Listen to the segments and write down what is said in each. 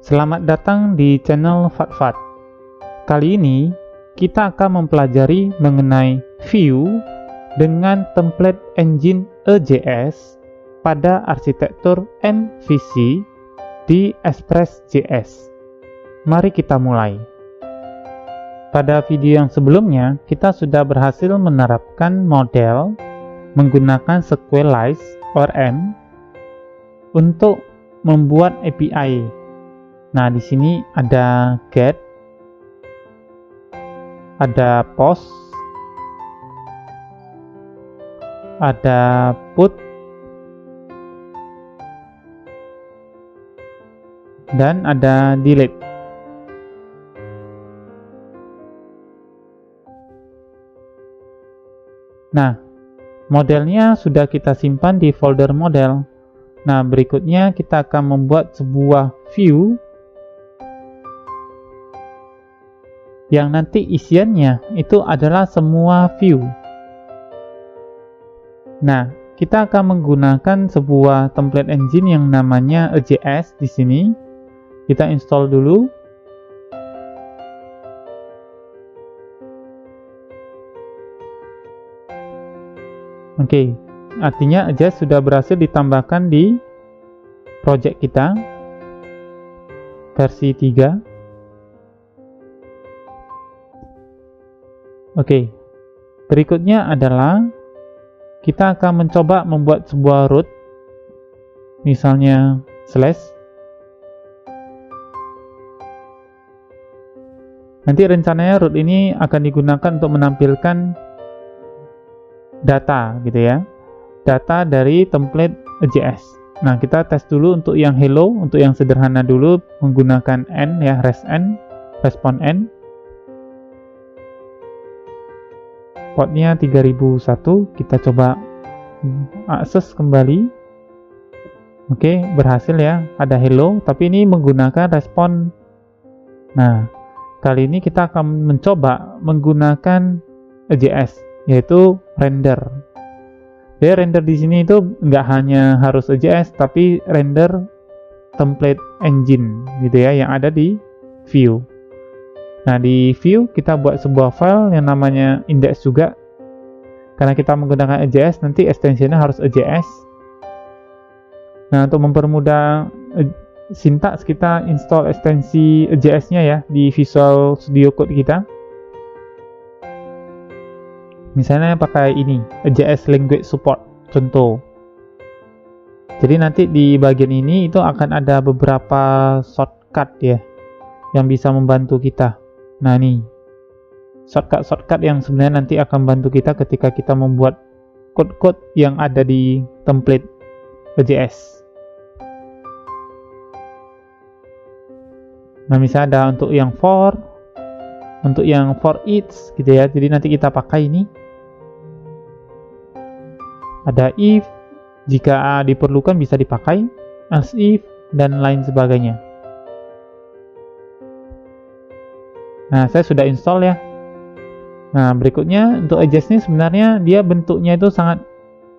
Selamat datang di channel Fatfat. Kali ini kita akan mempelajari mengenai view dengan template engine EJS pada arsitektur MVC di Express.js. Mari kita mulai. Pada video yang sebelumnya, kita sudah berhasil menerapkan model menggunakan Sequelize ORM untuk membuat API. Nah, di sini ada get, ada post, ada put, dan ada delete. Nah, modelnya sudah kita simpan di folder model. Nah, berikutnya kita akan membuat sebuah view yang nanti isiannya itu adalah semua view. Nah, kita akan menggunakan sebuah template engine yang namanya EJS di sini. Kita install dulu. Oke, artinya EJS sudah berhasil ditambahkan di project kita versi 3. Oke, berikutnya adalah kita akan mencoba membuat sebuah root, misalnya slash. Nanti rencananya root ini akan digunakan untuk menampilkan data gitu ya, data dari template EJS. Nah, kita tes dulu untuk yang hello, untuk yang sederhana dulu menggunakan n ya, respon n. Portnya 3001, kita coba akses kembali. Oke, berhasil ya, ada hello, tapi ini menggunakan respon. Nah, kali ini kita akan mencoba menggunakan EJS, yaitu render. Jadi render di sini itu nggak hanya harus EJS, tapi render template engine gitu ya, yang ada di view. Nah, di view kita buat sebuah file yang namanya index juga. Karena kita menggunakan EJS, nanti extensionnya harus EJS. Nah, untuk mempermudah sintaks, kita install ekstensi EJS-nya ya di Visual Studio Code kita. Misalnya pakai ini, EJS Language Support, contoh. Jadi nanti di bagian ini itu akan ada beberapa shortcut ya, yang bisa membantu kita. Nah, nih shortcut yang sebenarnya nanti akan bantu kita ketika kita membuat code-code yang ada di template EJS. Nah, misalnya ada untuk yang for, untuk yang for each gitu ya, jadi nanti kita pakai ini. Ada if, jika diperlukan bisa dipakai, else if, dan lain sebagainya. Nah, saya sudah install ya. Nah, berikutnya untuk EJS ini sebenarnya dia bentuknya itu sangat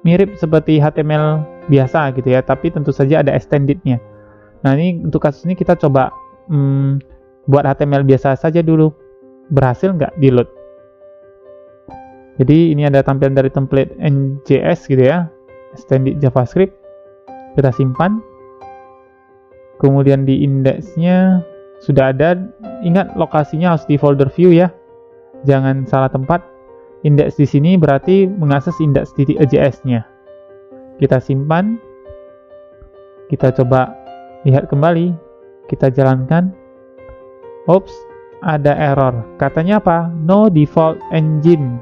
mirip seperti HTML biasa gitu ya, tapi tentu saja ada extended-nya. Nah, ini untuk kasus ini kita coba buat HTML biasa saja dulu. Berhasil nggak di load? Jadi ini ada tampilan dari template NJS gitu ya, extended JavaScript. Kita simpan. Kemudian di indeksnya sudah ada. Ingat lokasinya harus di folder view ya, jangan salah tempat. Indeks di sini berarti mengakses indeks di EJS-nya. Kita simpan. Kita coba lihat kembali. Kita jalankan. Oops, ada error. Katanya apa? No default engine.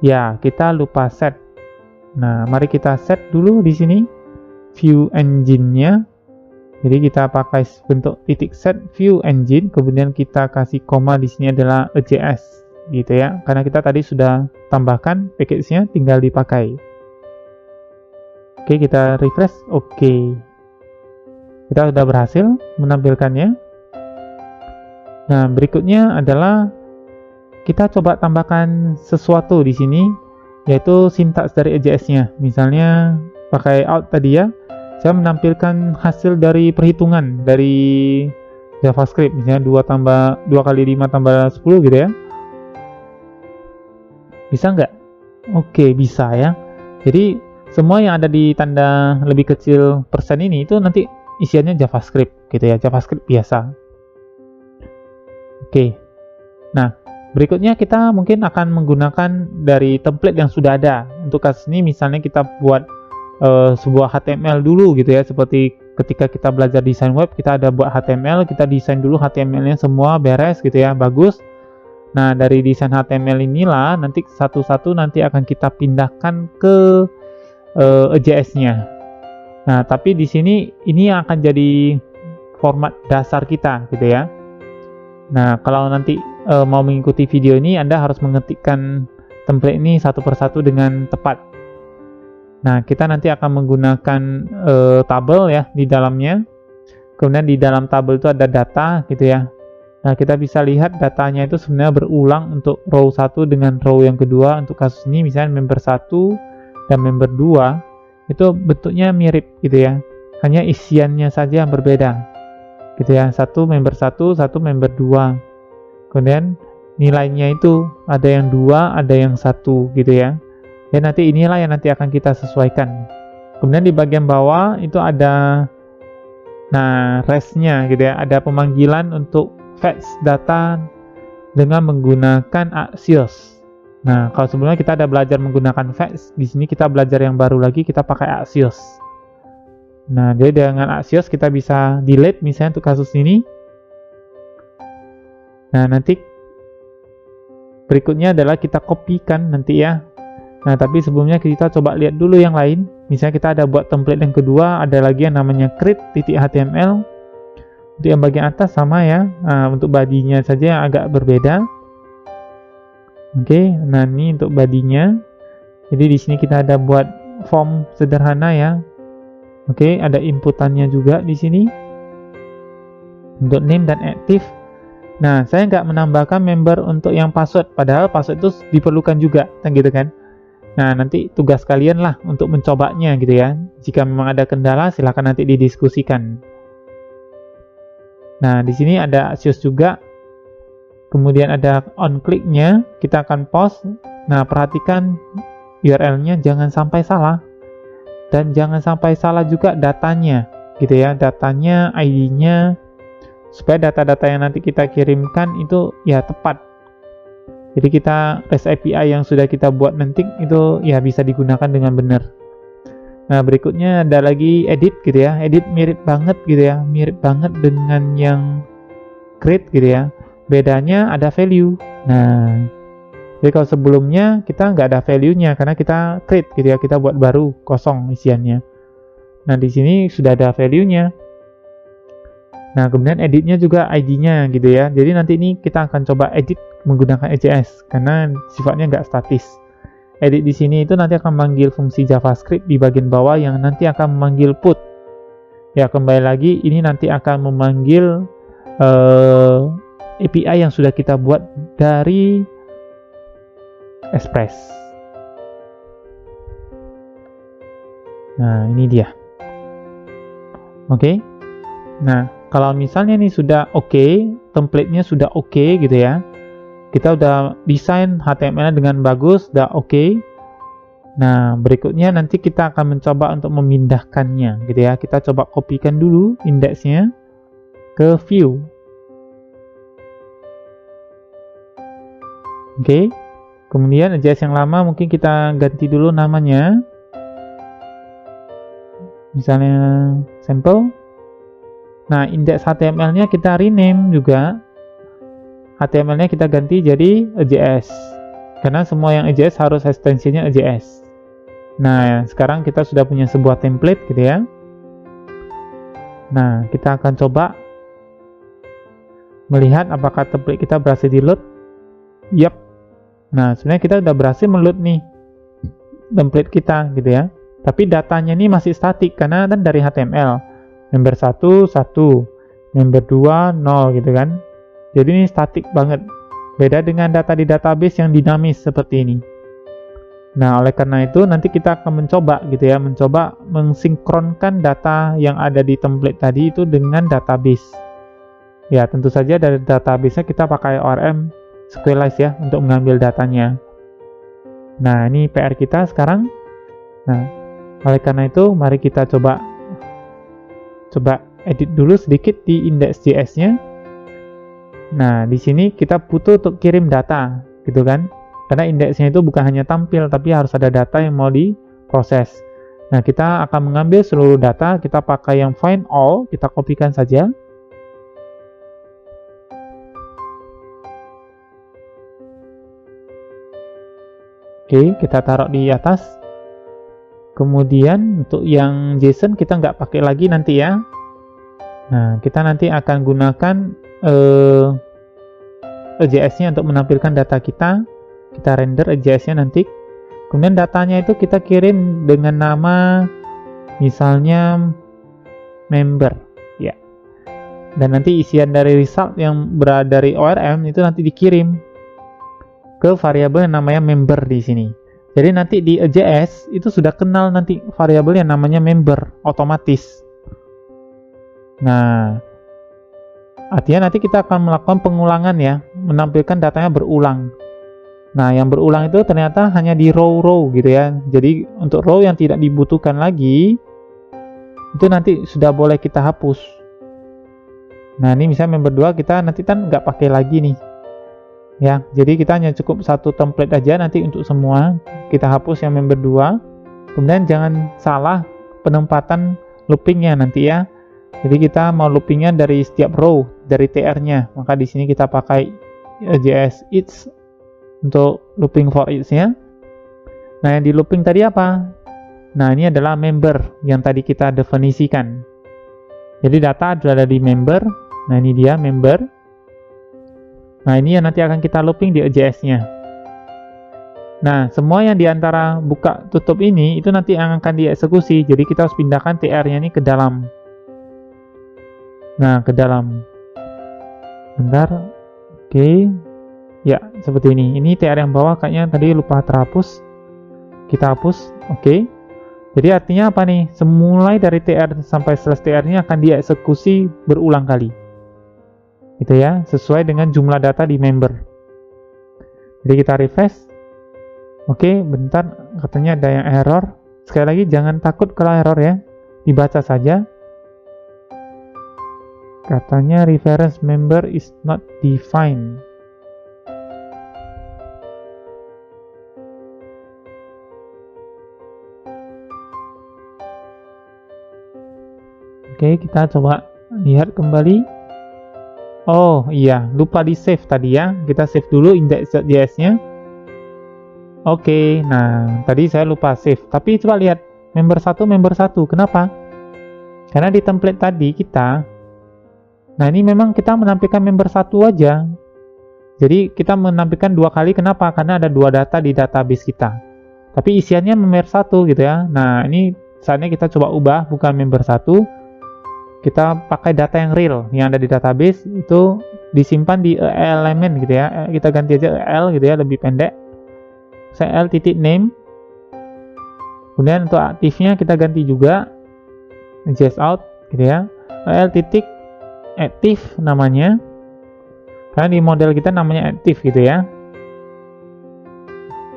Ya, kita lupa set. Nah, mari kita set dulu di sini view engine-nya. Jadi kita pakai bentuk titik set view engine, kemudian kita kasih koma di sini adalah EJS gitu ya. Karena kita tadi sudah tambahkan package-nya, tinggal dipakai. Oke, kita refresh. Oke. Kita sudah berhasil menampilkannya. Nah, berikutnya adalah kita coba tambahkan sesuatu di sini, yaitu sintaks dari EJS-nya. Misalnya pakai out tadi ya, saya menampilkan hasil dari perhitungan dari JavaScript, misalnya 2 kali 5 tambah 10 gitu ya. Bisa nggak? Oke, bisa ya. Jadi semua yang ada di tanda lebih kecil persen ini itu nanti isiannya JavaScript gitu ya, JavaScript biasa. Oke. Nah, berikutnya kita mungkin akan menggunakan dari template yang sudah ada. Untuk kasus ini misalnya kita buat sebuah HTML dulu gitu ya, seperti ketika kita belajar desain web, kita ada buat HTML, kita desain dulu HTML-nya semua beres gitu ya, bagus. Nah, dari desain HTML inilah nanti satu-satu nanti akan kita pindahkan ke JS-nya. Nah, tapi di sini ini akan jadi format dasar kita gitu ya. Nah, kalau nanti mau mengikuti video ini, Anda harus mengetikkan template ini satu persatu dengan tepat. Nah, kita nanti akan menggunakan tabel ya di dalamnya. Kemudian di dalam tabel itu ada data gitu ya. Nah, kita bisa lihat datanya itu sebenarnya berulang untuk row 1 dengan row yang kedua. Untuk kasus ini misalnya member 1 dan member 2 itu bentuknya mirip gitu ya. Hanya isiannya saja yang berbeda. Gitu ya. Satu member 1, satu member 2. Kemudian nilainya itu ada yang 2, ada yang 1 gitu ya. Dan nanti inilah yang nanti akan kita sesuaikan. Kemudian di bagian bawah itu ada rest-nya gitu ya. Ada pemanggilan untuk fetch data dengan menggunakan Axios. Nah, kalau sebelumnya kita ada belajar menggunakan fetch, di sini kita belajar yang baru lagi, kita pakai Axios. Nah, jadi dengan Axios kita bisa delete misalnya untuk kasus ini. Nah, nanti berikutnya adalah kita kopikan nanti ya. Nah, tapi sebelumnya kita coba lihat dulu yang lain. Misalnya kita ada buat template yang kedua, ada lagi yang namanya create.html. Untuk yang bagian atas sama ya. Nah, untuk bodinya saja yang agak berbeda. Oke, nah ini untuk bodinya. Jadi di sini kita ada buat form sederhana ya. Oke, ada inputannya juga di sini. Untuk name dan active. Nah, saya nggak menambahkan member untuk yang password, padahal password itu diperlukan juga, kan gitu kan. Nah, nanti tugas kalian lah untuk mencobanya gitu ya. Jika memang ada kendala, silahkan nanti didiskusikan. Nah, di sini ada Axios juga. Kemudian ada on click-nya, kita akan post. Nah, perhatikan URL-nya jangan sampai salah. Dan jangan sampai salah juga datanya, gitu ya. Datanya, ID-nya, supaya data-data yang nanti kita kirimkan itu ya tepat. Jadi kita REST API yang sudah kita buat nanti itu ya bisa digunakan dengan benar. Nah, berikutnya ada lagi edit gitu ya. Edit mirip banget gitu ya. Mirip banget dengan yang create gitu ya. Bedanya ada value. Nah, jadi kalau sebelumnya kita nggak ada value-nya karena kita create gitu ya. Kita buat baru, kosong isiannya. Nah, di sini sudah ada value-nya. Nah, kemudian editnya juga ID-nya gitu ya. Jadi nanti ini kita akan coba edit menggunakan EJS karena sifatnya nggak statis. Edit di sini itu nanti akan memanggil fungsi JavaScript di bagian bawah yang nanti akan memanggil put. Ya, kembali lagi ini nanti akan memanggil API yang sudah kita buat dari Express. Nah, ini dia. Oke. Nah, kalau misalnya ini sudah oke, template-nya sudah oke gitu ya. Kita udah desain HTML dengan bagus, udah oke. Nah, berikutnya nanti kita akan mencoba untuk memindahkannya gitu ya. Kita coba kopikan dulu indeksnya ke view. Oke. Kemudian JS yang lama mungkin kita ganti dulu namanya. Misalnya sampel. Nah, indeks HTML-nya kita rename juga. HTML-nya kita ganti jadi EJS. Karena semua yang EJS harus ekstensinya EJS. Nah, sekarang kita sudah punya sebuah template gitu ya. Nah, kita akan coba melihat apakah template kita berhasil di-load. Yap. Nah, sebenarnya kita udah berhasil meload nih template kita gitu ya. Tapi datanya ini masih statik karena kan dari HTML. Member 1, 1. Member 2, 0 gitu kan. Jadi ini statik banget. Beda dengan data di database yang dinamis seperti ini. Nah, oleh karena itu nanti kita akan mencoba gitu ya, mencoba mensinkronkan data yang ada di template tadi itu dengan database. Ya, tentu saja dari database-nya kita pakai ORM SQLite ya untuk mengambil datanya. Nah, ini PR kita sekarang. Nah, oleh karena itu, mari kita coba edit dulu sedikit di index.js-nya. Nah, di sini kita butuh untuk kirim data, gitu kan? Karena indeksnya itu bukan hanya tampil, tapi harus ada data yang mau diproses. Nah, kita akan mengambil seluruh data, kita pakai yang find all, kita kopikan saja. Oke, kita taruh di atas. Kemudian untuk yang JSON kita nggak pakai lagi nanti ya. Nah, kita nanti akan gunakan JS-nya untuk menampilkan data kita. Kita render JS-nya nanti. Kemudian datanya itu kita kirim dengan nama misalnya member ya. Dan nanti isian dari result yang berada dari ORM itu nanti dikirim ke variabel yang namanya member di sini. Jadi nanti di JS itu sudah kenal nanti variabel yang namanya member otomatis. Nah, artinya nanti kita akan melakukan pengulangan ya, menampilkan datanya berulang. Nah, yang berulang itu ternyata hanya di row-row gitu ya. Jadi untuk row yang tidak dibutuhkan lagi itu nanti sudah boleh kita hapus. Nah, ini misalnya member 2 kita nanti kan nggak pakai lagi nih. Ya, jadi kita hanya cukup satu template aja nanti untuk semua. Kita hapus yang member 2. Kemudian jangan salah penempatan loopingnya nanti ya. Jadi kita mau loopingnya dari setiap row, dari TR-nya. Maka di sini kita pakai JS each untuk looping for each-nya. Nah, yang di looping tadi apa? Nah, ini adalah member yang tadi kita definisikan. Jadi data ada di member. Nah, ini dia member. Nah, ini yang nanti akan kita looping di JS-nya. Nah, semua yang diantara buka tutup ini itu nanti akan dieksekusi. Jadi kita harus pindahkan TR-nya ini ke dalam. Nah, ke dalam. Bentar. Oke. Ya, seperti ini. Ini TR yang bawah kayaknya tadi lupa terhapus. Kita hapus. Oke. Jadi artinya apa nih? Semulai dari TR sampai selesai TR-nya akan dieksekusi berulang kali. Gitu ya, sesuai dengan jumlah data di member. Jadi kita refresh. Oke, bentar, katanya ada yang error. Sekali lagi jangan takut kalau error ya, dibaca saja. Katanya reference member is not defined. Oke, kita coba lihat kembali. Oh iya, lupa di save tadi ya. Kita save dulu index.js-nya. Oke, nah tadi saya lupa save. Tapi coba lihat member 1, member 1. Kenapa? Karena di template tadi kita, nah ini memang kita menampilkan member 1 aja. Jadi kita menampilkan 2 kali. Kenapa? Karena ada 2 data di database kita. Tapi isiannya member 1 gitu ya. Nah ini saatnya kita coba ubah, bukan member 1. Kita pakai data yang real yang ada di database itu disimpan di element gitu ya. Kita ganti aja el gitu ya, lebih pendek. Saya l.name. Kemudian untuk aktifnya kita ganti juga js out gitu ya. l.active namanya. Karena di model kita namanya active gitu ya.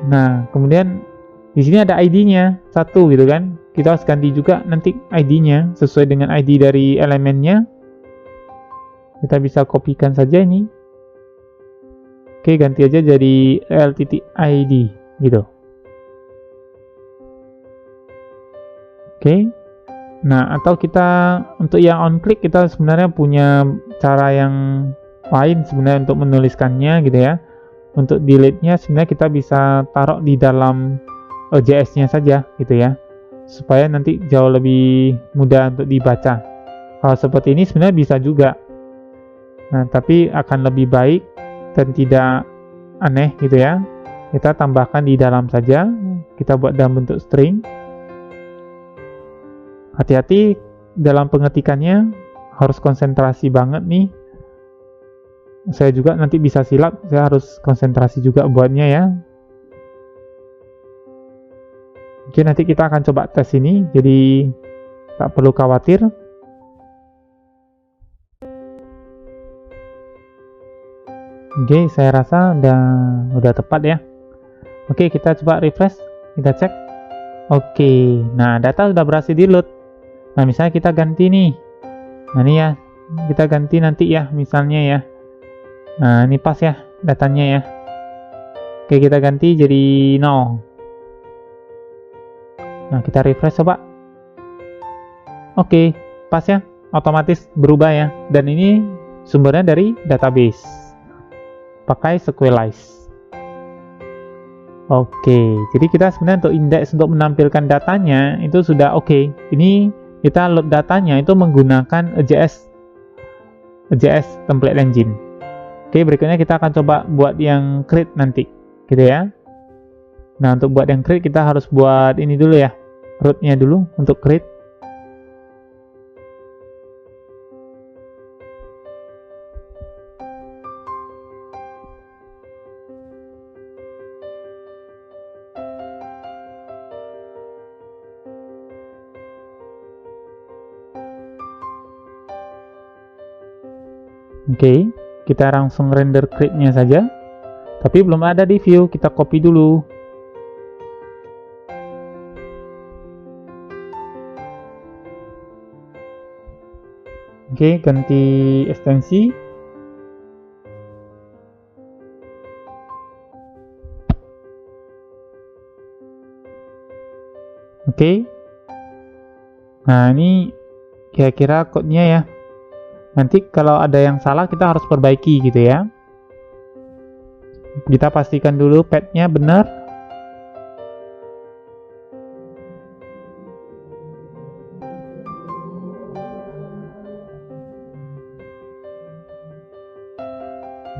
Nah, kemudian di sini ada ID-nya 1 gitu kan. Kita harus ganti juga nanti ID-nya sesuai dengan ID dari elemennya. Kita bisa kopikan saja ini. Oke, ganti aja jadi l.id gitu. Oke. Nah, atau kita untuk yang on click kita sebenarnya punya cara yang lain sebenarnya untuk menuliskannya gitu ya. Untuk delete-nya sebenarnya kita bisa taruh di dalam JS-nya saja gitu ya, supaya nanti jauh lebih mudah untuk dibaca. Kalau seperti ini sebenarnya bisa juga. Nah, tapi akan lebih baik dan tidak aneh gitu ya. Kita tambahkan di dalam saja. Kita buat dalam bentuk string. Hati-hati dalam pengetikannya, harus konsentrasi banget nih. Saya juga nanti bisa silap, saya harus konsentrasi juga buatnya ya. Oke, nanti kita akan coba tes ini, jadi tak perlu khawatir. Oke, saya rasa udah tepat ya. Oke, kita coba refresh, kita cek. Oke, nah data sudah berhasil di load. Nah misalnya kita ganti nih, nah ini ya, kita ganti nanti ya misalnya ya. Nah ini pas ya datanya ya. Oke, kita ganti jadi 0. Nah kita refresh coba. Oke, pas ya, otomatis berubah ya. Dan ini sumbernya dari database, pakai SQLite. Oke, jadi kita sebenarnya untuk indeks untuk menampilkan datanya itu sudah oke. Ini kita load datanya itu menggunakan AJS template engine. Oke, berikutnya kita akan coba buat yang create nanti, gitu ya. Nah, untuk buat yang create kita harus buat ini dulu ya, rootnya dulu untuk create. Oke, kita langsung render create-nya saja. Tapi belum ada di view, kita copy dulu. Oke, ganti ekstensi. Oke. Nah, ini kira-kira code-nya ya. Nanti kalau ada yang salah kita harus perbaiki gitu ya. Kita pastikan dulu path-nya benar.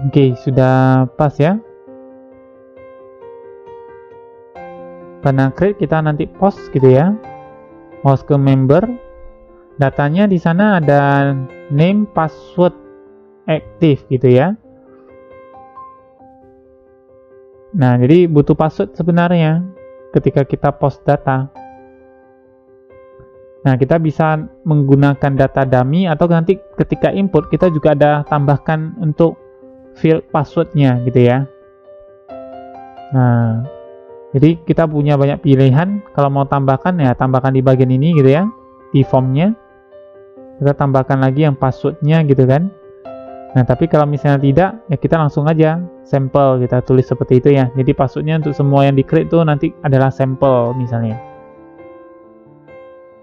Oke, sudah pas ya. Pada create kita nanti post gitu ya. Post ke member. Datanya di sana ada name, password, active gitu ya. Nah, jadi butuh password sebenarnya ketika kita post data. Nah, kita bisa menggunakan data dummy atau nanti ketika input kita juga ada tambahkan untuk field passwordnya gitu ya. Nah, jadi kita punya banyak pilihan. Kalau mau tambahkan ya tambahkan di bagian ini gitu ya, di formnya. Kita tambahkan lagi yang passwordnya gitu kan. Nah, tapi kalau misalnya tidak, ya kita langsung aja sampel, kita tulis seperti itu ya. Jadi passwordnya untuk semua yang di-create itu nanti adalah sampel misalnya.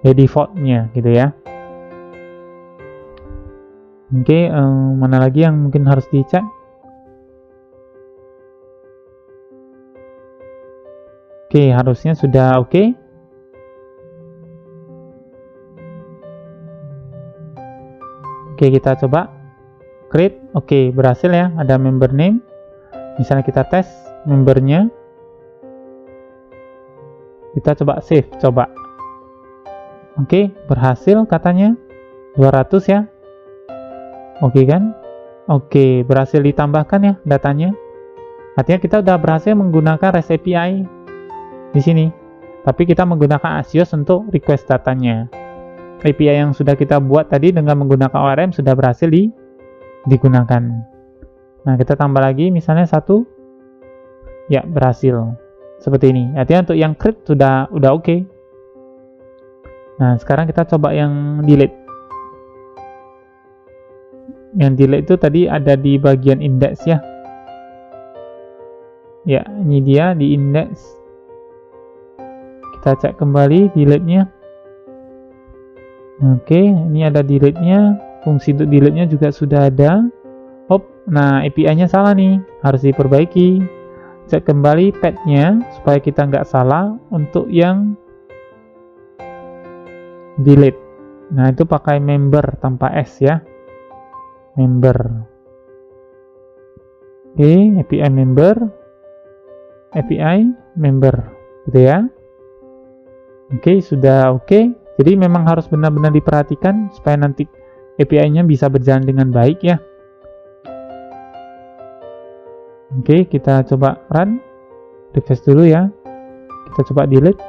Ya defaultnya gitu ya. Oke, mana lagi yang mungkin harus dicek? Oke, harusnya sudah oke. Oke, kita coba create. Oke, berhasil ya, ada member name. Misalnya kita tes membernya, kita coba save, coba. Oke, berhasil katanya 200 ya. Oke kan? Oke, berhasil ditambahkan ya datanya. Artinya kita udah berhasil menggunakan REST API di sini. Tapi kita menggunakan Axios untuk request datanya. API yang sudah kita buat tadi dengan menggunakan ORM sudah berhasil digunakan. Nah, kita tambah lagi misalnya 1. Ya, berhasil. Seperti ini. Artinya untuk yang create sudah oke. Nah, sekarang kita coba yang delete. Yang delete itu tadi ada di bagian index ya. Ya, ini dia di index. Kita cek kembali delete-nya. Oke, ini ada delete-nya. Fungsi untuk delete-nya juga sudah ada. Hop, nah API-nya salah nih, harus diperbaiki. Cek kembali path-nya supaya kita nggak salah untuk yang delete. Nah, itu pakai member tanpa S ya. Member. Oke, API member. API member, gitu ya. Oke, sudah oke. Jadi memang harus benar-benar diperhatikan supaya nanti API-nya bisa berjalan dengan baik ya. Oke, kita coba run. Refresh dulu ya. Kita coba delete.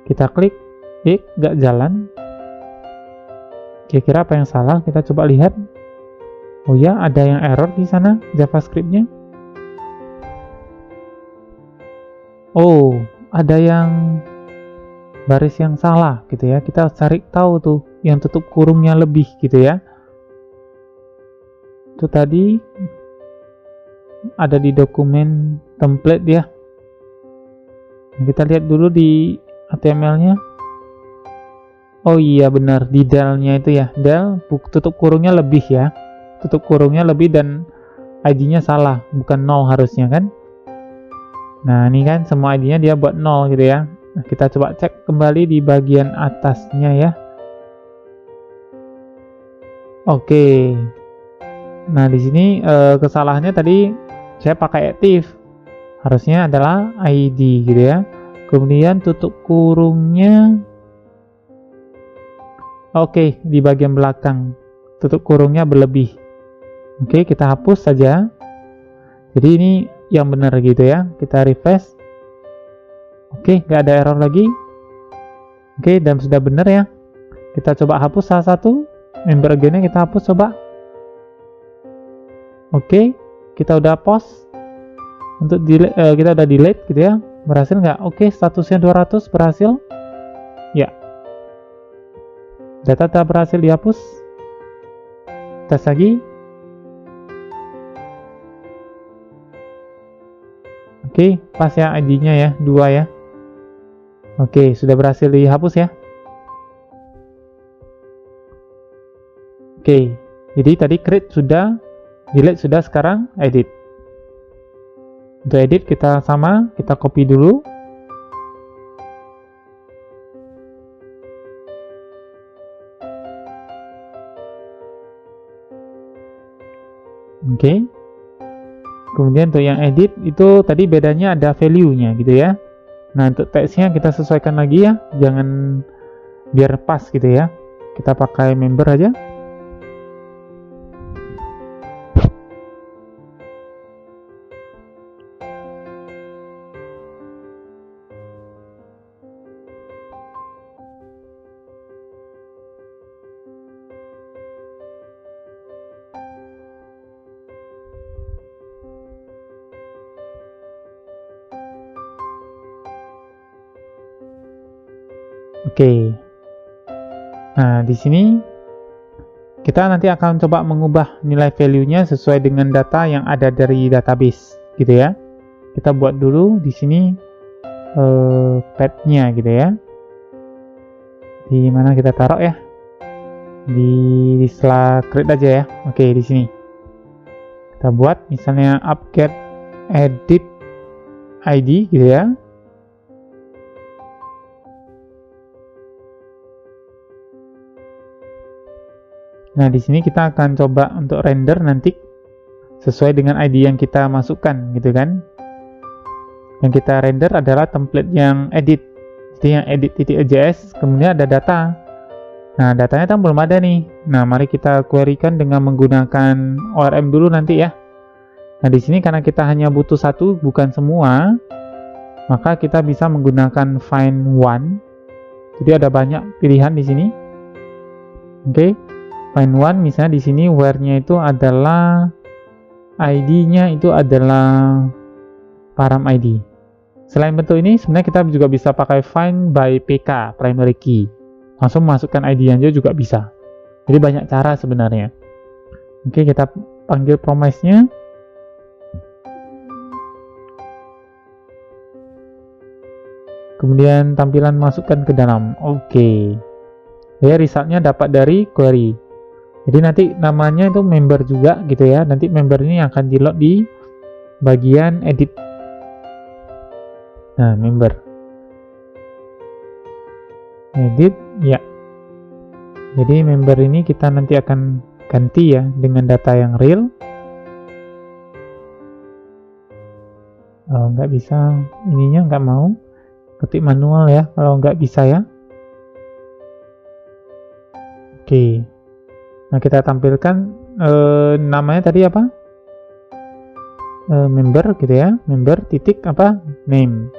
Kita klik. Nggak jalan. Kira-kira apa yang salah? Kita coba lihat. Oh ya, ada yang error di sana JavaScript-nya. Oh, ada yang baris yang salah gitu ya. Kita cari tahu tuh yang tutup kurungnya lebih gitu ya. Itu tadi ada di dokumen template ya. Kita lihat dulu di HTML-nya. Oh iya benar, di del-nya itu ya. Del tutup kurungnya lebih ya. Tutup kurungnya lebih dan ID-nya salah, bukan 0 harusnya kan. Nah ini kan semua ID-nya dia buat 0 gitu ya. Nah, kita coba cek kembali di bagian atasnya ya. Oke. Nah di sini kesalahannya tadi saya pakai active, harusnya adalah ID gitu ya. Kemudian tutup kurungnya, oke, di bagian belakang tutup kurungnya berlebih. Oke, kita hapus saja. Jadi ini yang benar gitu ya. Kita refresh. Oke, nggak ada error lagi. Oke, dan sudah benar ya. Kita coba hapus salah satu member again-nya, kita hapus coba. Oke, kita udah post untuk delete, kita udah delete gitu ya. Berhasil nggak? Oke, statusnya 200 berhasil. Ya, data tak berhasil dihapus. Tes lagi. Oke, pas ya ID-nya ya, 2 ya. Oke, sudah berhasil dihapus ya. Oke, jadi tadi create sudah, delete sudah, sekarang edit. Untuk edit kita sama, kita copy dulu. Oke. Kemudian untuk yang edit itu tadi bedanya ada value-nya gitu ya. Nah, untuk teksnya kita sesuaikan lagi ya, jangan biar pas gitu ya. Kita pakai member aja. Oke. Nah, di sini kita nanti akan coba mengubah nilai value-nya sesuai dengan data yang ada dari database, gitu ya. Kita buat dulu di sini path-nya gitu ya. Di mana kita taruh ya? Di setelah create aja ya. Oke, di sini. Kita buat misalnya upgrade edit ID gitu ya. Nah, di sini kita akan coba untuk render nanti sesuai dengan ID yang kita masukkan, gitu kan. Yang kita render adalah template yang edit. Jadi yang edit.js, kemudian ada data. Nah, datanya kan belum ada nih. Nah, mari kita querykan dengan menggunakan ORM dulu nanti ya. Nah, di sini karena kita hanya butuh satu, bukan semua, maka kita bisa menggunakan find one. Jadi ada banyak pilihan di sini. Oke. Find one, misalnya di sini where-nya itu adalah ID-nya itu adalah param ID. Selain bentuk ini, sebenarnya kita juga bisa pakai find by PK, primary key. Langsung masukkan ID-nya juga bisa. Jadi banyak cara sebenarnya. Oke, kita panggil promise-nya. Kemudian tampilan masukkan ke dalam. Oke. Ya, result-nya dapat dari query. Jadi nanti namanya itu member juga gitu ya. Nanti member ini akan di-load di bagian edit. Nah, member. Edit, ya. Jadi member ini kita nanti akan ganti ya dengan data yang real. Nggak bisa, ininya nggak mau. Ketik manual ya, kalau nggak bisa ya. Oke. Nah, kita tampilkan namanya tadi apa? Member gitu ya. Member titik apa? Name.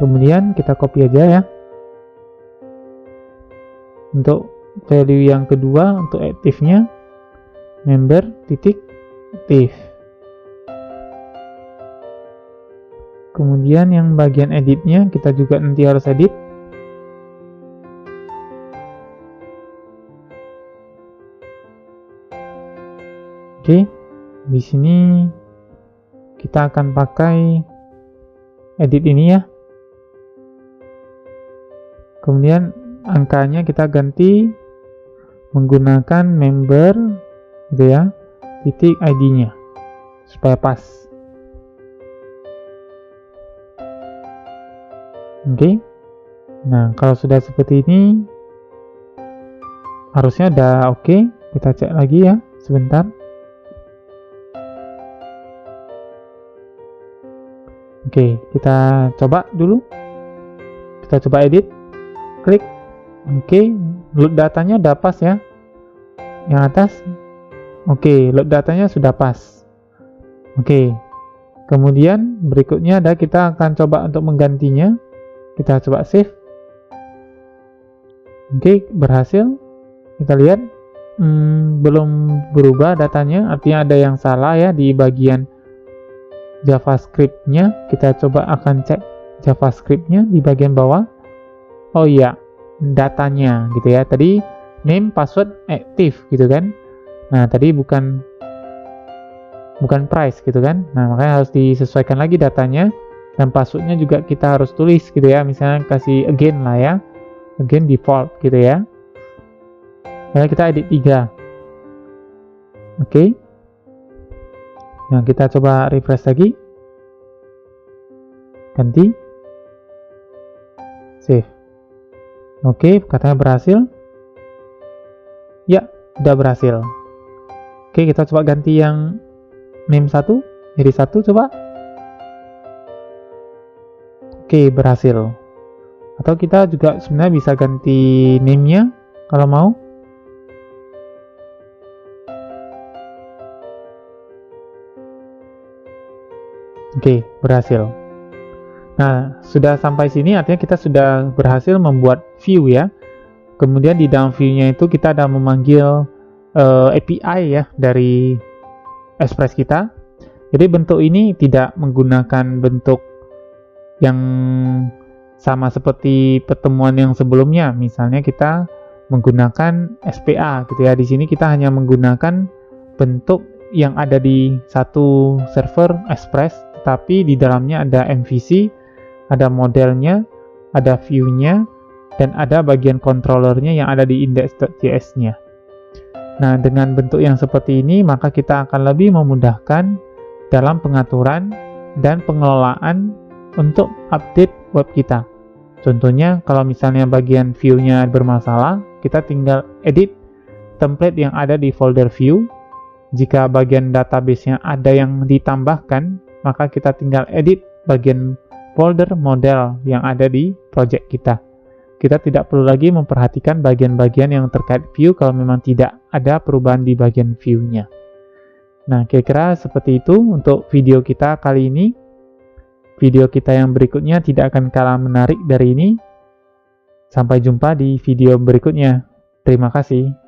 Kemudian kita copy aja ya. Untuk value yang kedua, untuk active-nya, member titik div. Kemudian yang bagian editnya kita juga nanti harus edit. Oke, di sini kita akan pakai edit ini ya. Kemudian angkanya kita ganti menggunakan member gitu ya, titik ID-nya supaya pas. Oke. Nah, kalau sudah seperti ini harusnya udah oke. Kita cek lagi ya sebentar. Oke, kita coba dulu. Kita coba edit. Klik. Oke, load datanya udah pas ya. Yang atas. Oke, load datanya sudah pas. Oke. Kemudian berikutnya ada kita akan coba untuk menggantinya. Kita coba save. Oke, berhasil. Kita lihat belum berubah datanya, artinya ada yang salah ya di bagian JavaScript-nya. Kita coba akan cek JavaScript-nya di bagian bawah. Oh iya, datanya gitu ya. Tadi name, password, active gitu kan. Nah, tadi bukan price gitu kan. Nah, makanya harus disesuaikan lagi datanya. Dan passwordnya juga kita harus tulis gitu ya. Misalnya kasih again lah ya. Again default gitu ya. Lalu kita edit 3. Oke. Nah, kita coba refresh lagi. Ganti. Save. Oke, katanya berhasil. Ya, udah berhasil. Oke, kita coba ganti yang name 1 jadi 1 coba. Oke, berhasil. Atau kita juga sebenarnya bisa ganti name-nya kalau mau. Oke, berhasil. Nah, sudah sampai sini artinya kita sudah berhasil membuat view ya. Kemudian di dalam view-nya itu kita ada memanggil API ya dari Express kita. Jadi bentuk ini tidak menggunakan bentuk yang sama seperti pertemuan yang sebelumnya. Misalnya kita menggunakan SPA gitu ya. Di sini kita hanya menggunakan bentuk yang ada di satu server Express, tetapi di dalamnya ada MVC, ada modelnya, ada view-nya, dan ada bagian controllernya yang ada di index.js-nya. Nah, dengan bentuk yang seperti ini, maka kita akan lebih memudahkan dalam pengaturan dan pengelolaan untuk update web kita. Contohnya, kalau misalnya bagian view-nya bermasalah, kita tinggal edit template yang ada di folder view. Jika bagian database-nya ada yang ditambahkan, maka kita tinggal edit bagian folder model yang ada di project kita. Kita tidak perlu lagi memperhatikan bagian-bagian yang terkait view kalau memang tidak ada perubahan di bagian view-nya. Nah, kira-kira seperti itu untuk video kita kali ini. Video kita yang berikutnya tidak akan kalah menarik dari ini. Sampai jumpa di video berikutnya. Terima kasih.